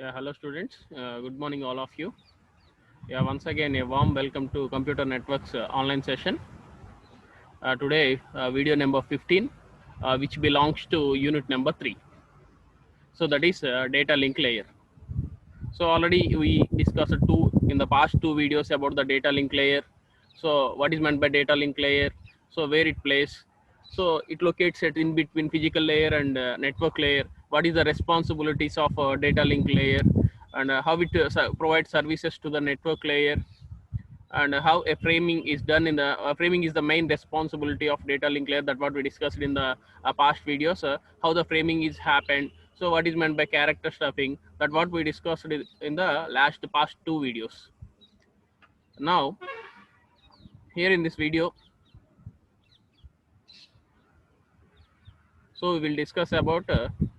Yeah, hello students. Good morning, all of you. Yeah, once again, a warm welcome to Computer Networks online session. Today, video number 15, which belongs to unit number 3. So that is data link layer. So already we discussed in the past two videos about the data link layer. So what is meant by data link layer? So where it plays? So it locates it in between physical layer and network layer. What is the responsibilities of data link layer, and how it provides services to the network layer, and how a framing is done in the framing is the main responsibility of data link layer. That what we discussed in the past videos. How the framing is happened. So what is meant by character stuffing? That what we discussed in the past two videos. Now here in this video, so we will discuss about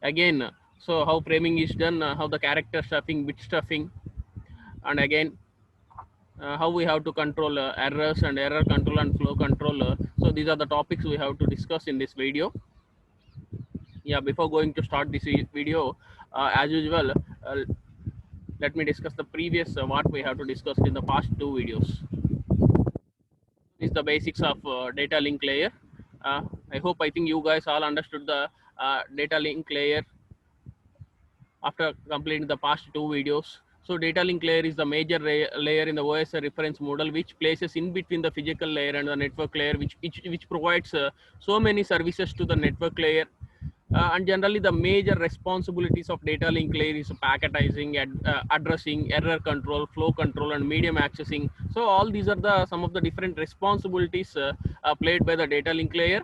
again so how framing is done, how the character stuffing, bit stuffing, and again how we have to control errors and error control and flow control. So these are the topics we have to discuss in this video. Yeah, before going to start this video, as usual, let me discuss the previous what we have to discuss in the past two videos. This is the basics of data link layer. uh, I think you guys all understood the data link layer after completing the past two videos. So data link layer is the major layer in the OS reference model, which places in between the physical layer and the network layer, which provides so many services to the network layer. And generally, the major responsibilities of data link layer is packetizing, addressing, error control, flow control, and medium accessing. So all these are the some of the different responsibilities played by the data link layer.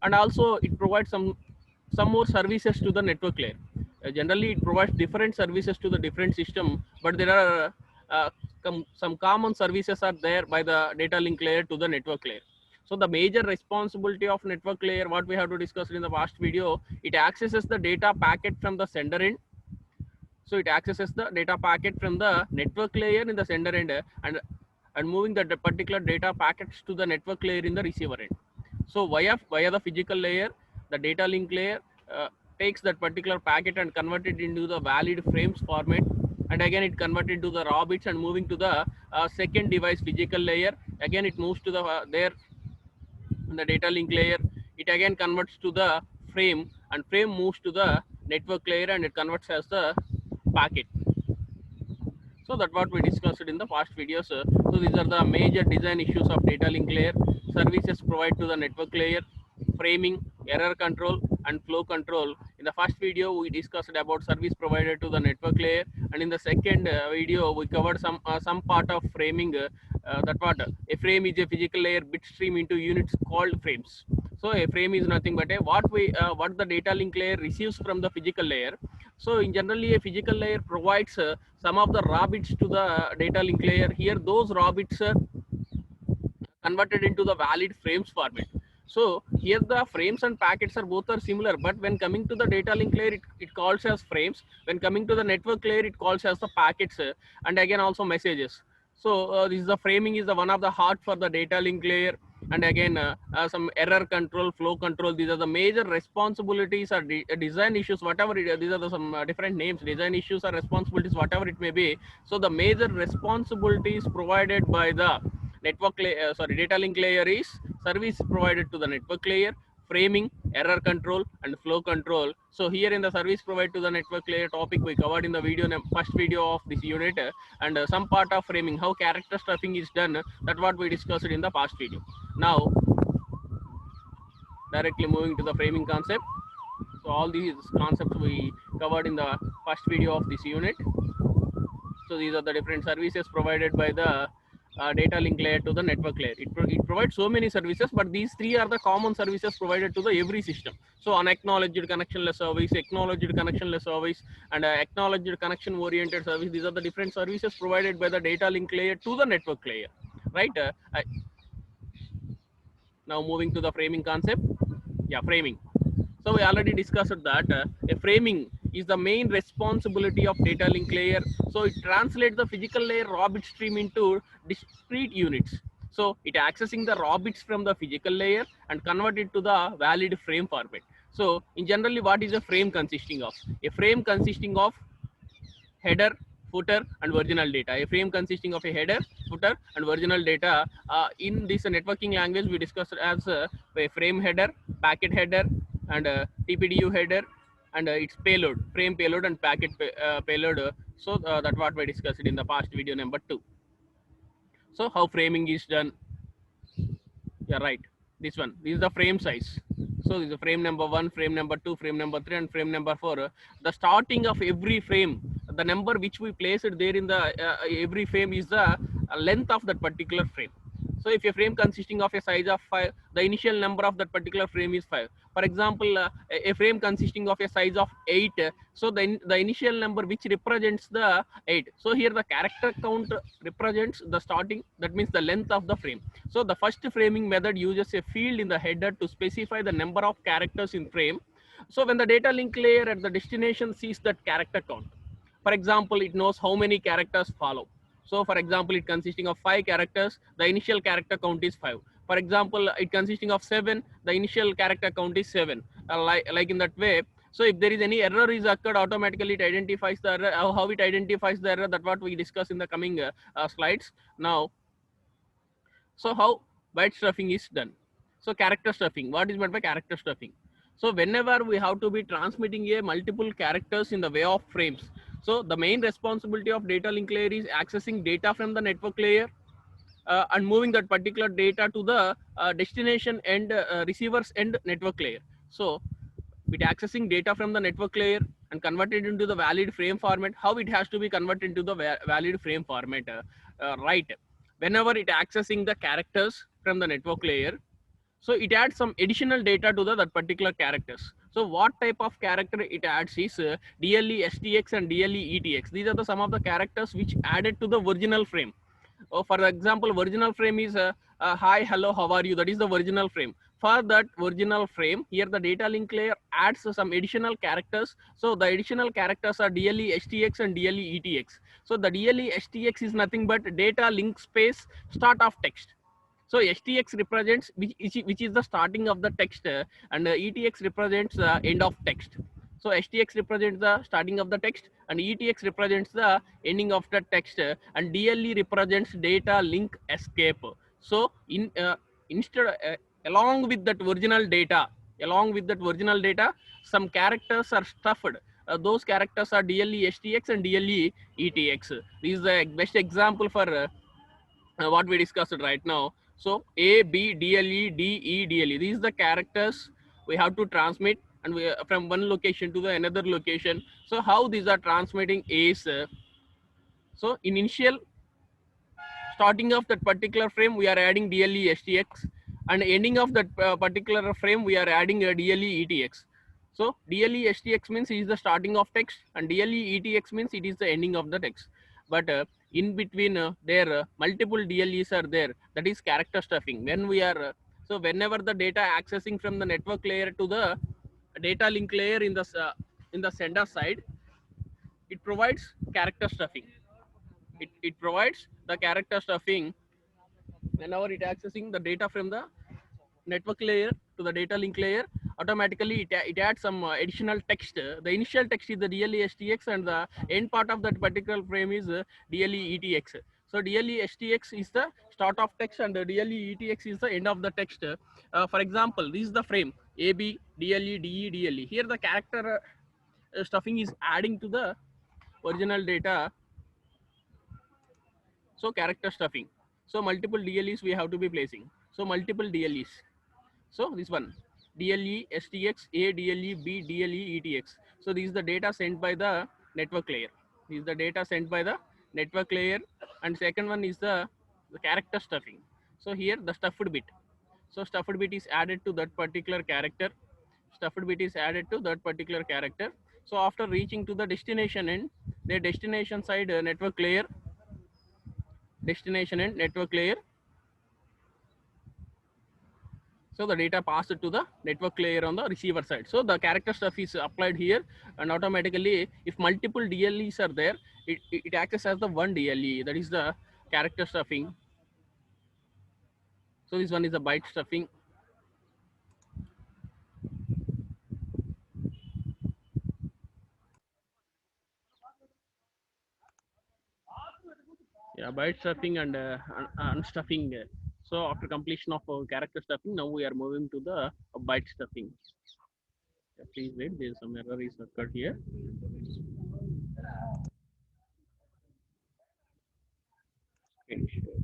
And also it provides some more services to the network layer. Generally it provides different services to the different system, but there are some common services are there by the data link layer to the network layer. So the major responsibility of network layer, what we have to discuss in the past video, it accesses the data packet from the sender end. So it accesses the data packet from the network layer in the sender end, and moving the particular data packets to the network layer in the receiver end. So via the physical layer, the data link layer takes that particular packet and convert it into the valid frames format, and again it converted to the raw bits and moving to the second device physical layer. Again it moves to the there in the data link layer. It again converts to the frame, and frame moves to the network layer and it converts as the packet. So that's what we discussed in the past videos. So these are the major design issues of data link layer. Services provided to the network layer, framing, error control, and flow control. In the first video, we discussed about service provided to the network layer, and in the second video, we covered some part of framing. That what a frame is a physical layer bit stream into units called frames. So a frame is nothing but what the data link layer receives from the physical layer. So in generally, a physical layer provides some of the raw bits to the data link layer. Here those raw bits are converted into the valid frames format. So here the frames and packets are both are similar, but when coming to the data link layer, it calls as frames. When coming to the network layer, it calls as the packets, and again also messages. So this is the framing is the one of the heart for the data link layer. And again some error control, flow control, these are the major responsibilities or design issues, whatever these are some different names, design issues or responsibilities, whatever it may be. So the major responsibilities provided by the data link layer is service provided to the network layer, framing, error control, and flow control. So here in the service provided to the network layer topic, we covered in the first video of this unit, and some part of framing, how character stuffing is done. That's what we discussed in the past video. Now directly moving to the framing concept. So all these concepts we covered in the first video of this unit. So these are the different services provided by the data link layer to the network layer. It provides so many services, but these three are the common services provided to the every system. So unacknowledged connectionless service, acknowledged connectionless service, and acknowledged connection oriented service. These are the different services provided by the data link layer to the network layer, right? Now moving to the framing concept. Yeah, framing. So we already discussed that a framing is the main responsibility of data link layer. So it translates the physical layer raw bit stream into discrete units. So it accessing the raw bits from the physical layer and convert it to the valid frame format. So in generally, what is a frame consisting of? A frame consisting of header, footer, and original data. A frame consisting of a header, footer, and original data. In this networking language, we discussed as a frame header, packet header, and TPDU header, and its payload, frame payload, and packet payload. So that's what we discussed in the past video number 2. So how framing is done? Yeah, right. This one. This is the frame size. So this is the frame number 1, frame number 2, frame number 3, and frame number 4. The starting of every frame, the number which we place it there in the every frame is the length of that particular frame. So if a frame consisting of a size of 5, the initial number of that particular frame is 5. For example, a frame consisting of a size of 8, so the initial number which represents the 8. So here the character count represents the starting, that means the length of the frame. So the first framing method uses a field in the header to specify the number of characters in frame. So when the data link layer at the destination sees that character count, for example, it knows how many characters follow. So for example, it consisting of 5 characters, the initial character count is 5. For example, it consisting of 7, the initial character count is 7. Like in that way. So if there is any error is occurred, automatically it identifies the error. How it identifies the error, that what we discuss in the coming slides. Now, so how byte stuffing is done? So character stuffing. What is meant by character stuffing? So whenever we have to be transmitting a multiple characters in the way of frames. So the main responsibility of data link layer is accessing data from the network layer and moving that particular data to the destination and receivers and network layer. So with accessing data from the network layer and converted into the valid frame format, how it has to be converted into the valid frame format, right? Whenever it accessing the characters from the network layer, so it adds some additional data to the that particular characters. So what type of character it adds is DLE STX and DLE ETX. These are the some of the characters which added to the original frame. For example, original frame is hi, hello, how are you? That is the original frame. For that original frame, here the data link layer adds some additional characters. So the additional characters are DLE STX and DLE ETX. So the DLE STX is nothing but data link space start of text. So STX represents which is the starting of the text, and ETX represents the end of text. So STX represents the starting of the text, and ETX represents the ending of the text, and DLE represents data link escape. So instead along with that original data, some characters are stuffed. Those characters are DLE STX and DLE ETX. This is the best example for what we discussed right now. So A, B, DLE, D, E, DLE. These are the characters we have to transmit, and we from one location to the another location. So how these are transmitting is so in initial starting of that particular frame we are adding DLE STX, and ending of that particular frame we are adding a DLE ETX. So DLE STX means it is the starting of text, and DLE ETX means it is the ending of the text. But in between there multiple DLEs are there, that is character stuffing. When we are so whenever the data accessing from the network layer to the data link layer in the sender side, it provides character stuffing. It provides the character stuffing whenever it accessing the data from the network layer to the data link layer. Automatically it adds some additional text. The initial text is the DLE STX, and the end part of that particular frame is DLE ETX. So DLE STX is the start of text, and the DLE ETX is the end of the text. For example, this is the frame AB, DLE, DE, DLE. Here the character stuffing is adding to the original data. So character stuffing. So multiple DLEs we have to be placing. So multiple DLEs. So this one DLE STX, A, DLE, B, DLE, ETX. So this is the data sent by the network layer. This is the data sent by the network layer, and second one is the character stuffing. So here the stuffed bit. So stuffed bit is added to that particular character. Stuffed bit is added to that particular character. So after reaching to the destination end, the destination side network layer, destination and network layer. So the data passed to the network layer on the receiver side. So the character stuff is applied here, and automatically if multiple DLEs are there, it acts as the one DLE, that is the character stuffing. So this one is the byte stuffing. Yeah, byte stuffing and unstuffing. So after completion of character stuffing, now we are moving to the byte stuffing. Yeah, please wait, there is some error is occurred here. Okay, sure.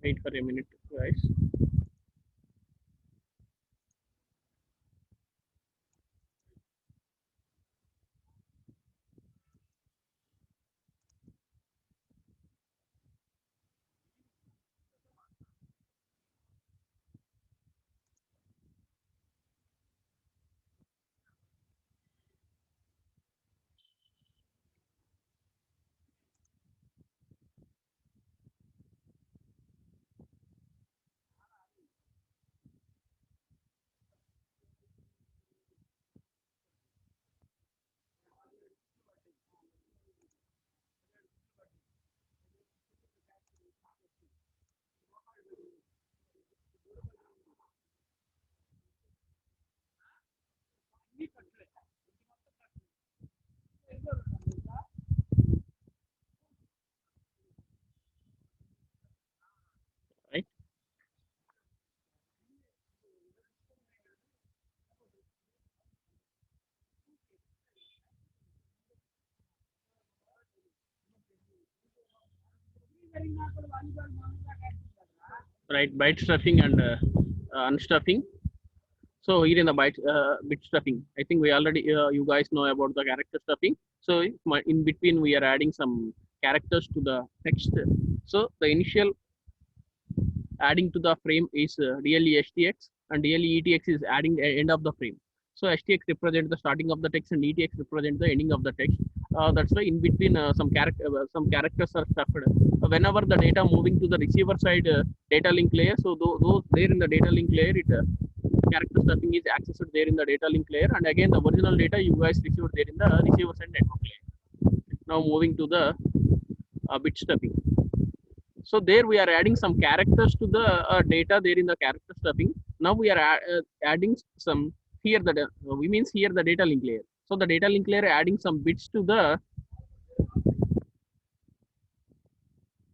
Wait for a minute, guys. Right, right, byte stuffing and unstuffing. So here in the bit stuffing, I think we already you guys know about the character stuffing. So in between we are adding some characters to the text. So the initial adding to the frame is really STX, and really ETX is adding the end of the frame. So STX represents the starting of the text and ETX represents the ending of the text. That's why in between some characters are stuffed. Whenever the data moving to the receiver side data link layer, so those there in the data link layer, it character stuffing is accessed there in the data link layer, and again the original data you guys received there in the receiver side network layer. Now moving to the bit stuffing. So there we are adding some characters to the data there in the character stuffing. Now we are adding some here we means here the data link layer. So the data link layer adding some bits to the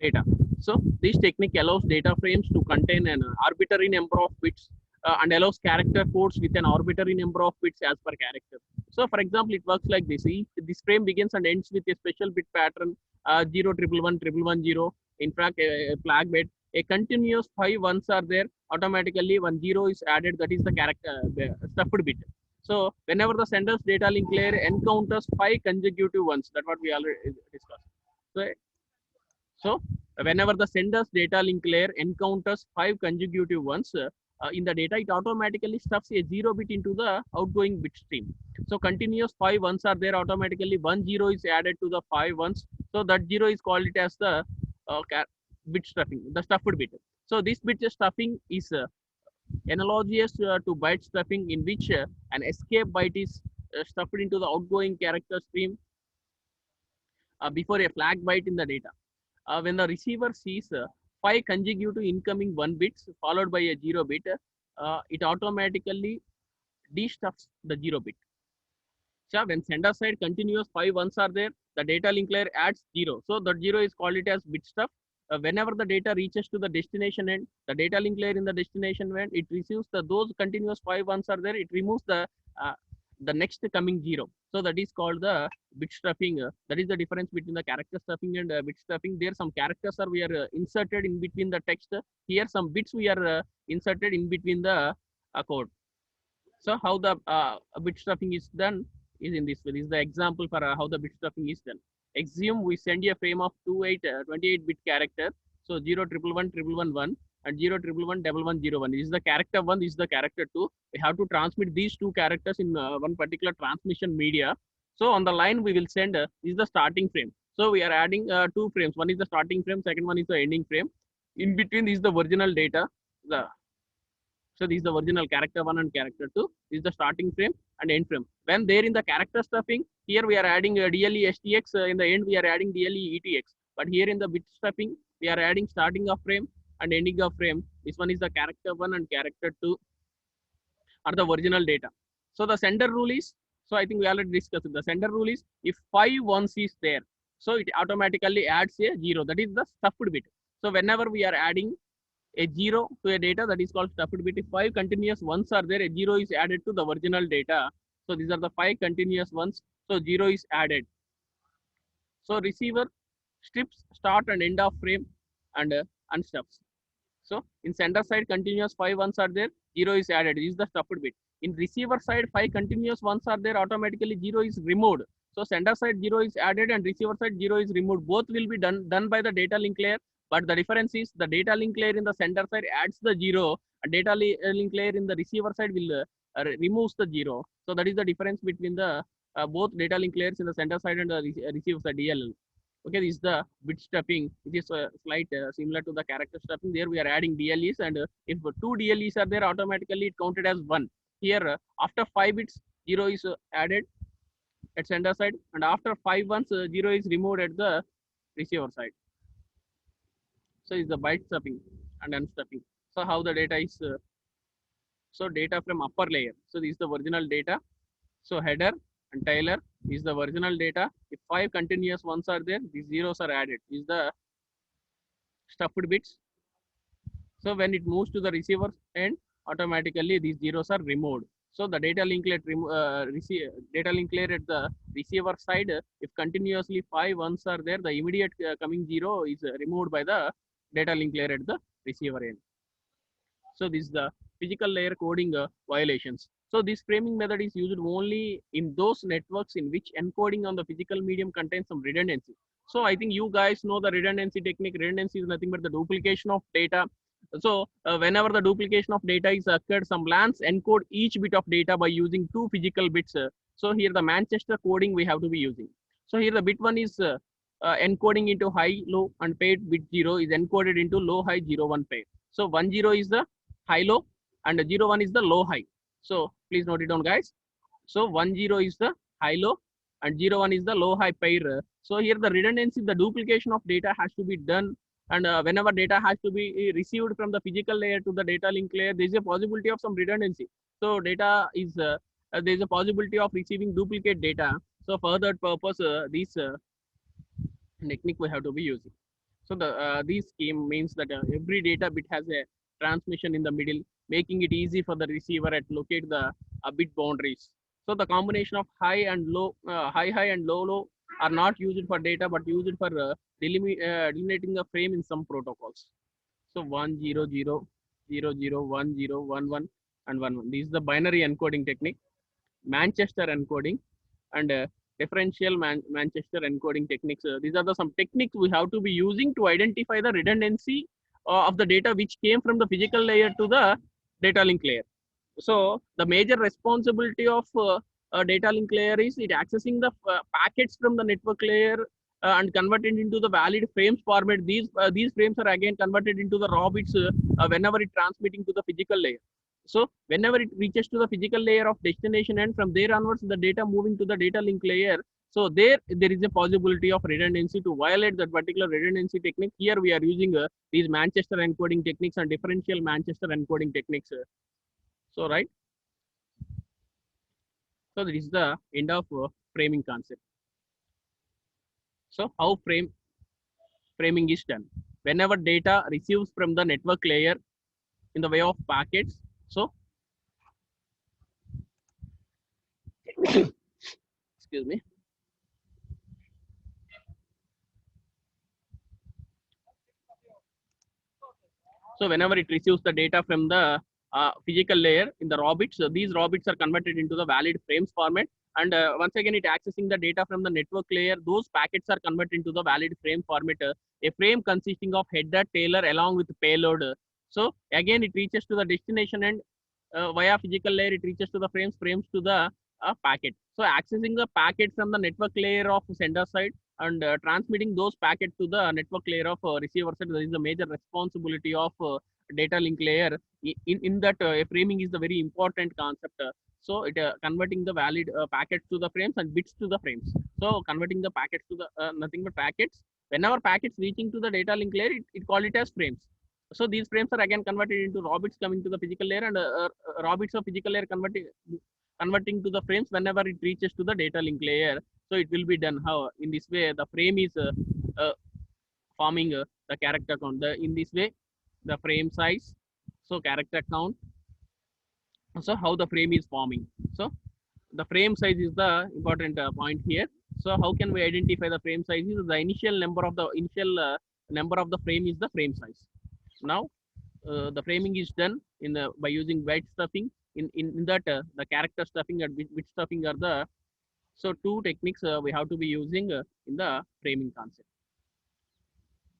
data. So this technique allows data frames to contain an arbitrary number of bits and allows character codes with an arbitrary number of bits as per character. So for example, it works like this. This frame begins and ends with a special bit pattern 0 triple one triple one zero. In fact, a flag bit. A continuous 5 ones are there. Automatically, 1 0 is added. That is the character stuffed bit. So whenever the sender's data link layer encounters 5 consecutive ones, that's what we already discussed. So so whenever the sender's data link layer encounters 5 consecutive ones in the data, it automatically stuffs a 0 bit into the outgoing bit stream. So continuous 5 ones are there, automatically 1 0 is added to the 5 ones. So that 0 is called it as the uh, bit stuffing, the stuffed bit. So this bit stuffing is analogous to byte stuffing, in which an escape byte is stuffed into the outgoing character stream before a flag byte in the data. When the receiver sees 5 consecutive incoming 1 bits followed by a 0 bit, it automatically destuffs the 0 bit. So when sender side continuous 5 ones are there, the data link layer adds 0. So that 0 is called it as bit stuff. Whenever the data reaches to the destination end, the data link layer in the destination end, it receives those continuous 5 ones are there. It removes the next coming 0. So that is called the bit stuffing. That is the difference between the character stuffing and bit stuffing. There some characters are we are inserted in between the text. Here some bits we are inserted in between the code. So how the bit stuffing is done is in this way. This is the example for how the bit stuffing is done. Assume we send you a frame of 28 bit character. So 0 triple 1 triple 1 1 and 0 triple 1 double 1 0 1. This is the character 1. This is the character 2. We have to transmit these two characters in one particular transmission media. So on the line we will send this is the starting frame. So we are adding two frames. One is the starting frame. Second one is the ending frame. In between this is the original data. So this is the original character 1 and character 2. This is the starting frame and end frame. When there in the character stuffing, here we are adding DLE STX. In the end, we are adding DLE ETX. But here in the bit stuffing, we are adding starting of frame and ending of frame. This one is the character 1 and character 2 are the original data. So the sender rule is, so I think we already discussed it. The sender rule is if 5 ones is there, so it automatically adds a 0. That is the stuffed bit. So whenever we are adding a 0 to a data, that is called stuffed bit. If 5 continuous ones are there, a 0 is added to the original data. So these are the 5 continuous ones. So 0 is added. So receiver strips start and end of frame and unstuffs. So in sender side, continuous 5 ones are there, 0 is added. This is the stuffed bit. In receiver side, 5 continuous ones are there, automatically 0 is removed. So sender side 0 is added and receiver side 0 is removed. Both will be done by the data link layer. But the difference is the data link layer in the sender side adds the 0, and data link layer in the receiver side will removes the 0. So that is the difference between the both data link layers in the sender side and the receiver side DLL. Okay, this is the bit stuffing. It is slight similar to the character stuffing. There we are adding DLEs, and if 2 DLEs are there, automatically it counted as 1. Here, after 5 bits, 0 is added at sender side, and after 5 ones, 0 is removed at the receiver side. So is the byte stuffing and unstuffing. So how the data is, so data from upper layer. So this is the original data. So header and Taylor is the original data. If 5 continuous ones are there, these zeros are added. Is the stuffed bits. So when it moves to the receiver end, automatically these zeros are removed. So the data link layer data link layer at the receiver side, if continuously 5 ones are there, the immediate coming 0 is removed by the data link layer at the receiver end. So this is the physical layer coding violations. So this framing method is used only in those networks in which encoding on the physical medium contains some redundancy. So I think you guys know the redundancy technique. Redundancy is nothing but the duplication of data. So whenever the duplication of data is occurred, some LANs encode each bit of data by using 2 physical bits. So here the Manchester coding we have to be using. So here the bit 1 is encoding into high, low and paired. Bit 0 is encoded into low, high, 0, 1 pair. So 1, 0 is the high, low, and 0, 1 is the low, high. So please note it down, guys. So 1, 0 is the high, low, and 0, 1 is the low, high pair. So here the redundancy, the duplication of data has to be done. And whenever data has to be received from the physical layer to the data link layer, there is a possibility of some redundancy. So data is, there is a possibility of receiving duplicate data. So for that purpose, this technique we have to be using. So the this scheme means that every data bit has a transmission in the middle, making it easy for the receiver to locate the bit boundaries. So the combination of high and low, high and low are not used for data, but used for delimiting the frame in some protocols. So 1 0 0 0 0 1 0 1 1 and 1 1. This is the binary encoding technique, Manchester encoding, and differential Manchester encoding techniques. These are the some techniques we have to be using to identify the redundancy of the data which came from the physical layer to the data link layer. So the major responsibility of data link layer is it accessing the packets from the network layer and converted into the valid frames format. These frames are again converted into the raw bits whenever it transmitting to the physical layer. So whenever it reaches to the physical layer of destination, and from there onwards the data moving to the data link layer, so there is a possibility of redundancy. To violate that particular redundancy technique, here we are using these Manchester encoding techniques and differential Manchester encoding techniques. So right. So this is the end of framing concept. So how framing is done? Whenever data receives from the network layer in the way of packets, so excuse me. So whenever it receives the data from the physical layer in the raw bits, these raw bits are converted into the valid frames format. And once again, it accessing the data from the network layer. Those packets are converted into the valid frame format. A frame consisting of header, tailer along with payload. So again, it reaches to the destination and via physical layer, it reaches to the frames to the packet. So accessing the packet from the network layer of sender side and transmitting those packets to the network layer of receiver side, that is the major responsibility of data link layer. In that, framing is the very important concept. So it converting the valid packets to the frames and bits to the frames. So converting the packets to the nothing but packets. Whenever packets reaching to the data link layer, it call it as frames. So these frames are again converted into raw bits coming to the physical layer, and raw bits of physical layer converting to the frames whenever it reaches to the data link layer. So it will be done how in this way the frame is forming the character count. In this way, the frame size, so character count. So how the frame is forming. So the frame size is the important point here. So how can we identify the frame size? Is the initial number of the frame is the frame size. Now the framing is done in by using white stuffing. In that the character stuffing and bit stuffing are the so two techniques we have to be using in the framing concept.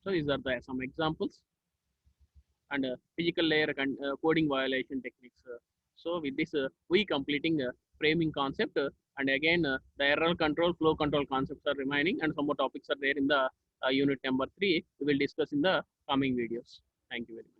So these are the some examples and physical layer coding violation techniques. So with this, we completing framing concept and again the error control, flow control concepts are remaining, and some more topics are there in the unit number 3. We will discuss in the coming videos. Thank you very much.